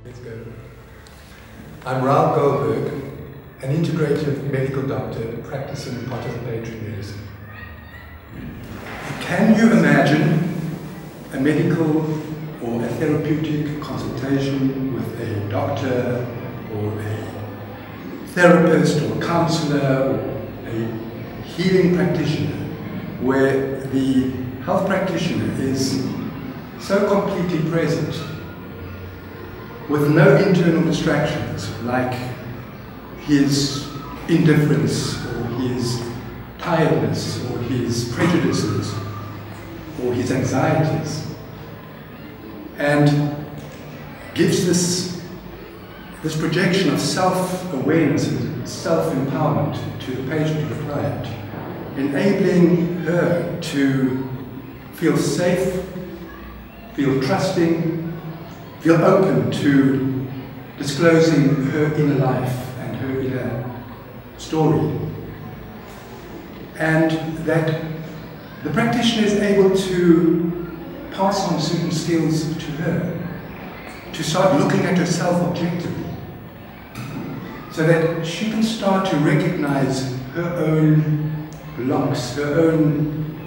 Let's go. I'm Raoul Goldberg, an integrative medical doctor practicing participatory medicine. Can you imagine a medical or a therapeutic consultation with a doctor or a therapist or counselor or a healing practitioner where the health practitioner is so completely present with no internal distractions like his indifference or his tiredness or his prejudices or his anxieties, and gives this projection of self-awareness and self-empowerment to the patient or the client, enabling her to feel safe, feel trusting, feel open to disclosing her inner life and her inner story. And that the practitioner is able to pass on certain skills to her, to start looking at herself objectively, so that she can start to recognize her own blocks, her own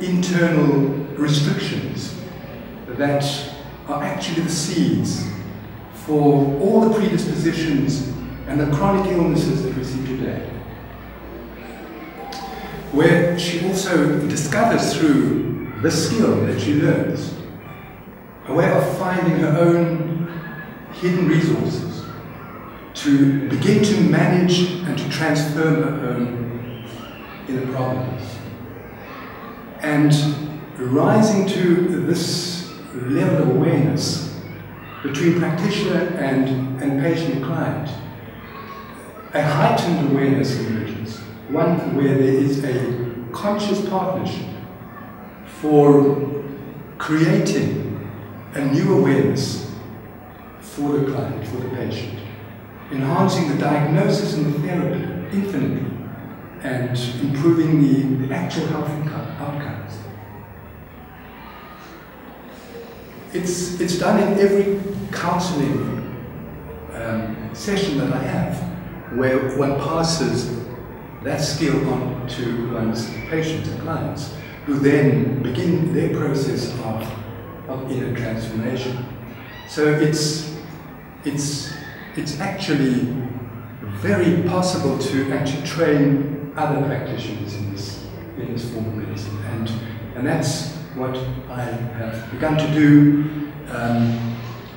internal restrictions that are actually the seeds for all the predispositions and the chronic illnesses that we see today. Where she also discovers through the skill that she learns a way of finding her own hidden resources to begin to manage and to transform her own inner problems. And rising to this level of awareness between practitioner and patient and client, a heightened awareness emerges, one where there is a conscious partnership for creating a new awareness for the client, for the patient, enhancing the diagnosis and the therapy infinitely, and improving the actual health outcomes. It's done in every counseling session that I have, where one passes that skill on to one's patients and clients, who then begin their process of inner transformation. So it's actually very possible to actually train other practitioners in this form of medicine, and that's what I have begun to do,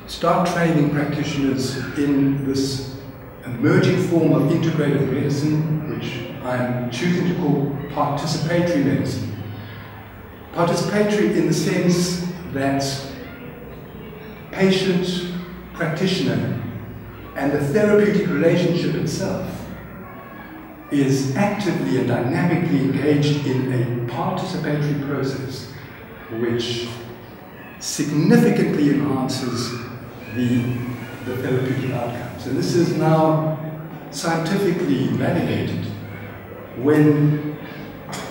start training practitioners in this emerging form of integrative medicine, which I'm choosing to call participatory medicine. Participatory in the sense that patient, practitioner, and the therapeutic relationship itself is actively and dynamically engaged in a participatory process which significantly enhances the therapeutic outcomes. And this is now scientifically validated. When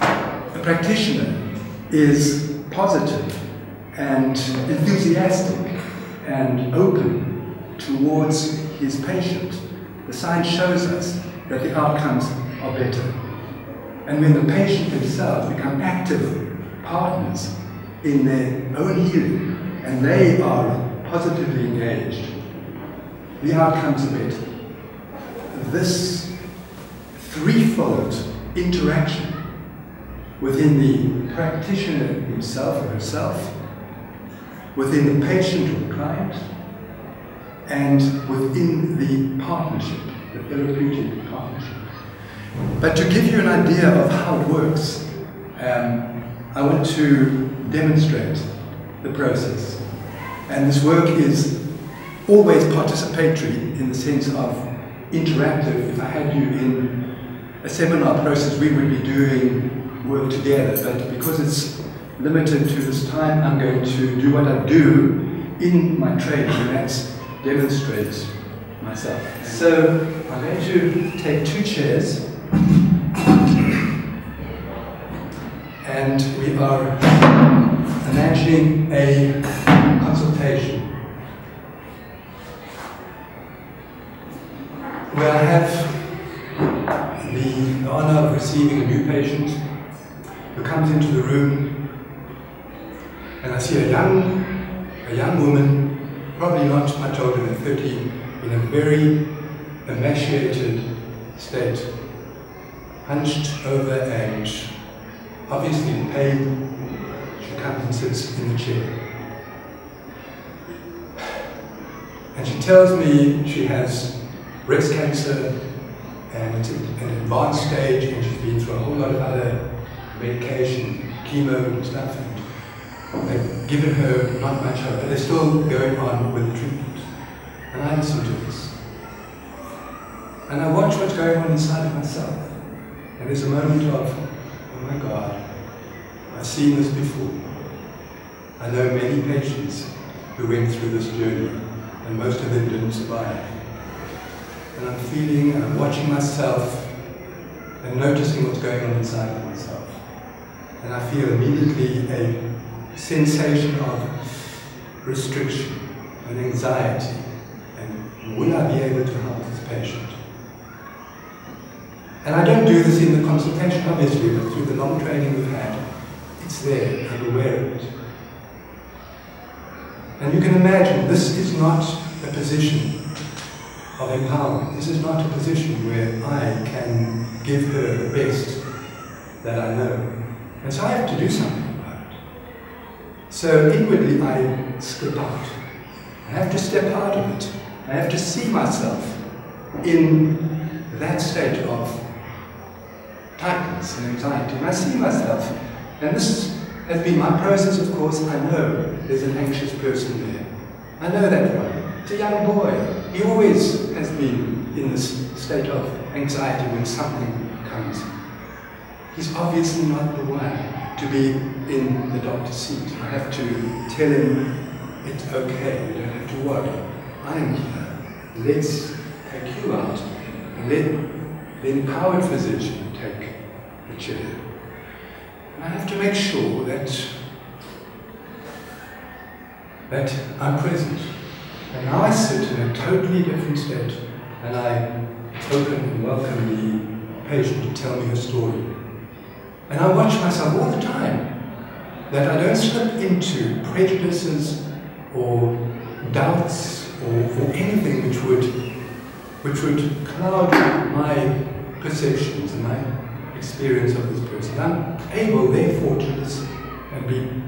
a practitioner is positive and enthusiastic and open towards his patient, the science shows us that the outcomes are better. And when the patient himself become active partners in their own healing, and they are positively engaged, the outcomes are better. This threefold interaction within the practitioner himself or herself, within the patient or the client, and within the partnership, the therapeutic partnership. But to give you an idea of how it works, I want to demonstrate the process. And this work is always participatory in the sense of interactive. If I had you in a seminar process, we would be doing work together, but because it's limited to this time, I'm going to do what I do in my training, and that's demonstrate myself. So I'm going to take 2 chairs, and we are imagining a consultation. where I have the honor of receiving a new patient who comes into the room, and I see a young woman, probably not much older than 13, in a very emaciated state, hunched over and obviously in pain. She comes and sits in the chair. And she tells me she has breast cancer and it's an advanced stage, and she's been through a whole lot of other medication, chemo and stuff, and they've given her not much hope, but they're still going on with the treatment. And I listen to this. And I watch what's going on inside of myself. And there's a moment of, oh my God, I've seen this before. I know many patients who went through this journey, and most of them didn't survive. And I'm feeling, and I'm watching myself, and noticing what's going on inside of myself. And I feel immediately a sensation of restriction and anxiety. And will I be able to help this patient? And I don't do this in the consultation, obviously, but through the long training we've had, it's there, I'm aware of it. And you can imagine, this is not a position of empowerment. This is not a position where I can give her the best that I know. And so I have to do something about it. So inwardly I slip out. I have to step out of it. I have to see myself in that state of tightness and anxiety. And I see myself, and this has been my process, of course. I know there's an anxious person there. I know that one. It's a young boy. He always has been in this state of anxiety when something comes. He's obviously not the one to be in the doctor's seat. I have to tell him, it's okay, you don't have to worry. I'm here. Let's take you out and let the empowered physician take the chair. And I have to make sure that I'm present. And now I sit in a totally different state, and I open and welcome the patient to tell me her story. And I watch myself all the time, that I don't slip into prejudices or doubts or anything which would cloud my perceptions and my experience of this person. I'm able, therefore, to listen and be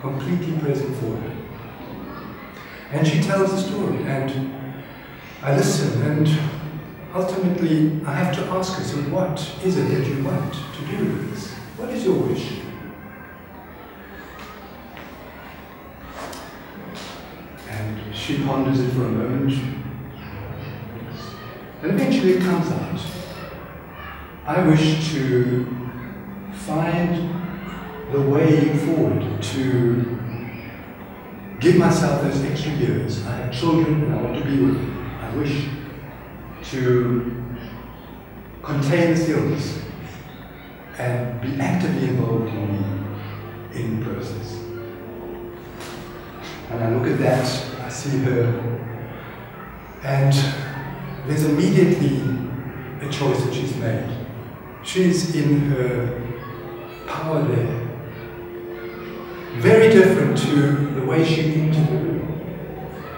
completely present for her. And she tells the story, and I listen, and ultimately I have to ask her, so what is it that you want to do with this? What is your wish? And she ponders it for a moment, and eventually it comes out. I wish to find the way forward to give myself those extra years. I have children and I want to be with them. I wish to contain this illness and be actively involved in the process. And I look at that, I see her, and there's immediately a choice that she's made. She's in her power there. Very different to the way she entered the room.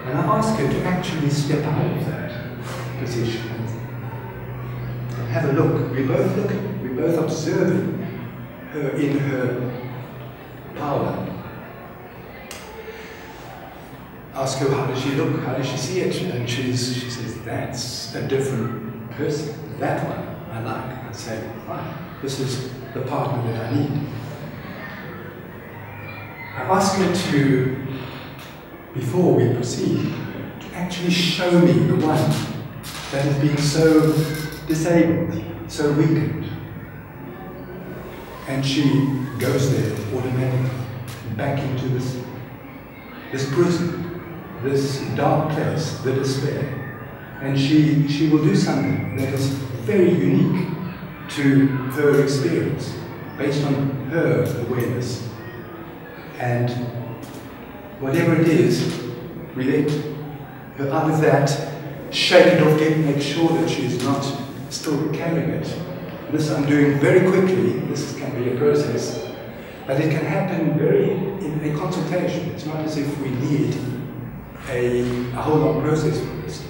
And I ask her to actually step out of that position and have a look. We're both observing her in her power. Ask her, how does she look? How does she see it? And she says, that's a different person. That one I like. I say, fine, this is the partner that I need. I ask her to, before we proceed, to actually show me the one that has been so disabled, so weakened. And she goes there automatically, back into this prison, this dark place, the despair. And she will do something that is very unique to her experience, based on her awareness. And whatever it is, we let her out of that shake it off, make sure that she's not still carrying it. This I'm doing very quickly. This can be a process, but it can happen in a consultation. It's not as if we need a whole long process for this.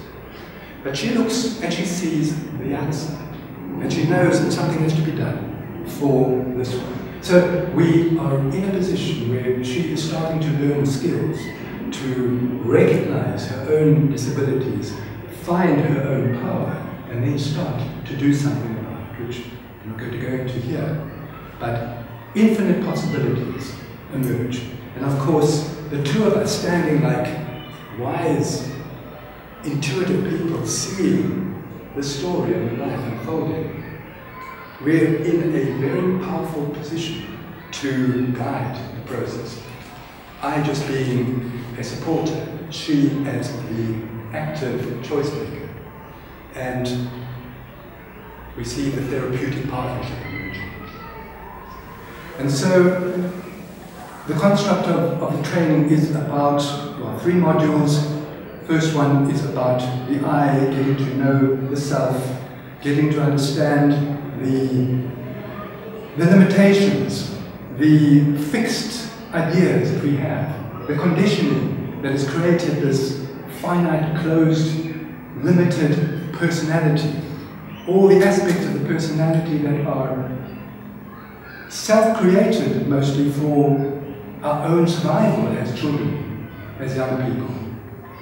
But she looks and she sees the other side, and she knows that something has to be done for this one. So we are in a position where she is starting to learn skills to recognize her own disabilities, find her own power, and then start to do something about it, which I'm not going to go into here. But infinite possibilities emerge. And of course, the two of us standing like wise, intuitive people seeing the story of the life unfolding, we're in a very powerful position to guide the process. I just being a supporter, she as the active choice maker. And we see the therapeutic partnership emerging. And so the construct of the training is about 3 modules. First one is about the I, getting to know the self, getting to understand the limitations, the fixed ideas that we have, the conditioning that has created this finite, closed, limited personality, all the aspects of the personality that are self-created mostly for our own survival as children, as young people,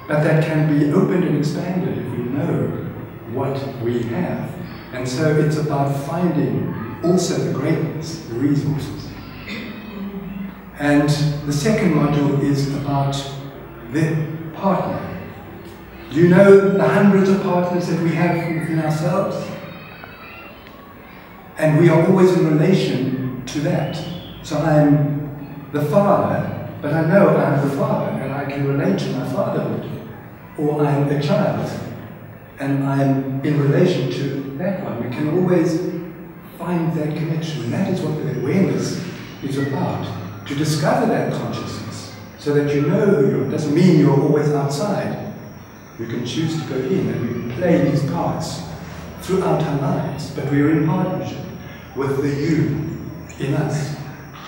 but that can be opened and expanded if we know what we have. And so it's about finding also the greatness, the resources. And the second module is about the partner. You know the hundreds of partners that we have within ourselves? And we are always in relation to that. So I'm the father, but I know I'm the father, and I can relate to my fatherhood. Or I'm a child, and I'm in relation to that one. We can always find that connection, and that is what the awareness is about. To discover that consciousness, so that you know who you are. It doesn't mean you're always outside. You can choose to go in, and we play these parts throughout our lives, but we are in partnership with the you in us.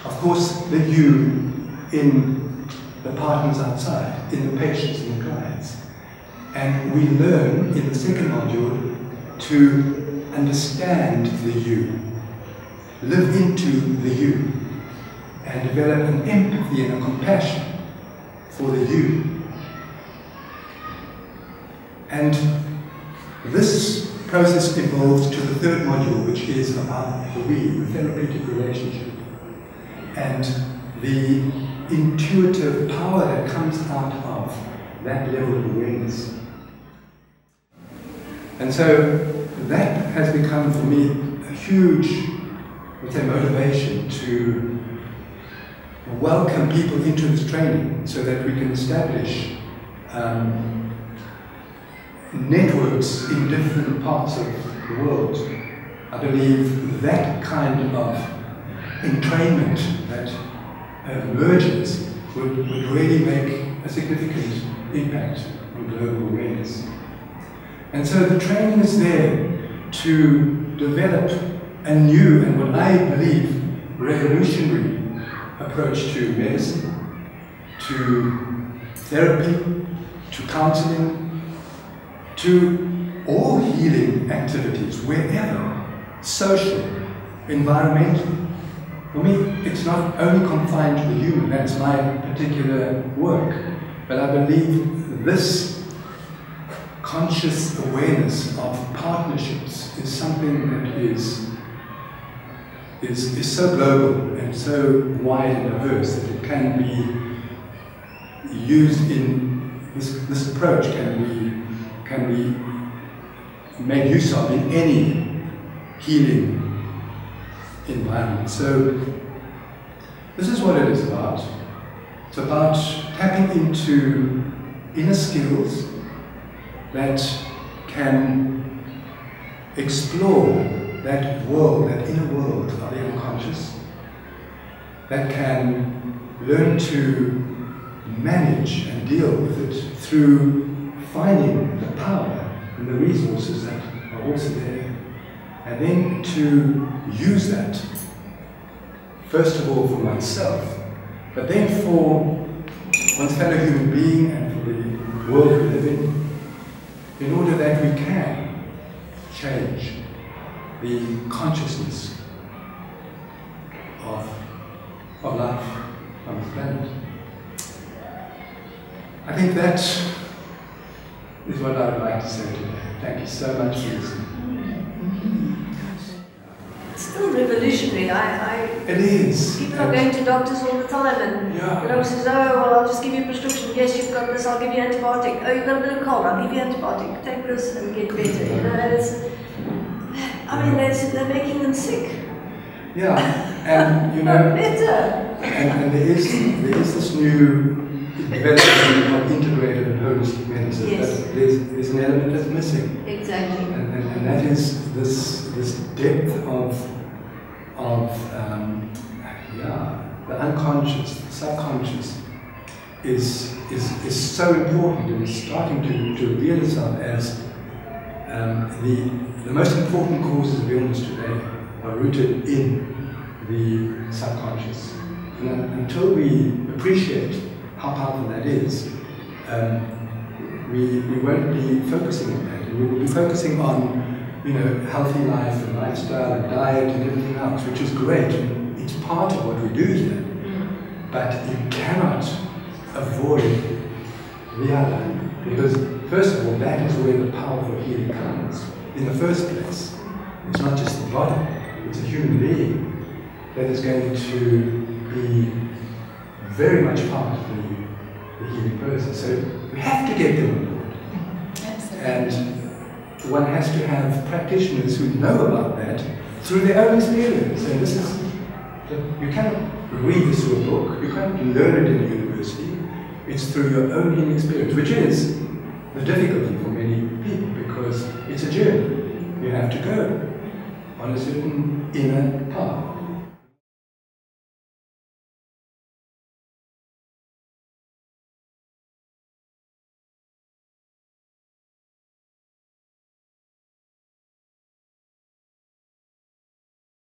Of course, the you in the partners outside, in the patients and the clients. And we learn in the second module to understand the you, live into the you, and develop an empathy and a compassion for the you. And this process evolves to the third module, which is about the we, the therapeutic relationship, and the intuitive power that comes out of that level of awareness. And so that has become for me a huge, let's say, motivation to welcome people into this training so that we can establish networks in different parts of the world. I believe that kind of entrainment that emerges would really make a significant impact on global awareness. And so the training is there to develop a new and what I believe revolutionary approach to medicine, to therapy, to counseling, to all healing activities, wherever, social, environmental. For me, it's not only confined to the human, that's my particular work, but I believe this conscious awareness of partnerships is something that is so global and so wide and diverse that it can be used in this approach can be made use of in any healing environment. So this is what it is about. It's about tapping into inner skills that can explore that world, that inner world of the unconscious, that can learn to manage and deal with it through finding the power and the resources that are also there. And then to use that, first of all for oneself, but then for one's fellow human being and for the world we live in order that we can change the consciousness of life on this planet. I think that is what I would like to say today. Thank you so much for listening. It's still revolutionary. It is. People are going to doctors all the time, and the doctor says, "Oh, well, I'll just give you a prescription. Yes, you've got this. I'll give you antibiotic. Oh, you've got a bit of cold. I'll give you antibiotic. Take this and get better." You know, it's, I mean, they're making them sick. Yeah, and you know, better. And there is this new development of integrative and holistic medicine. Yes. But there's an element that's missing. Exactly. And that is this depth of the unconscious, the subconscious is so important, and is starting to reveal itself as the most important causes of illness today are rooted in the subconscious. And until we appreciate how powerful that is, we won't be focusing on that. And we will be focusing on, you know, healthy life and lifestyle and diet and everything else, which is great. And it's part of what we do here. But you cannot avoid the other, because first of all, that is where the powerful healing comes. In the first place, it's not just the body; it's a human being that is going to be very much part of the healing process. So we have to get them on board. Absolutely. And one has to have practitioners who know about that through their own experience. And this is, you cannot read this through a book, you can't learn it in a university. It's through your own healing experience, which is the difficulty for many people, because it's a journey. You have to go on a certain inner path.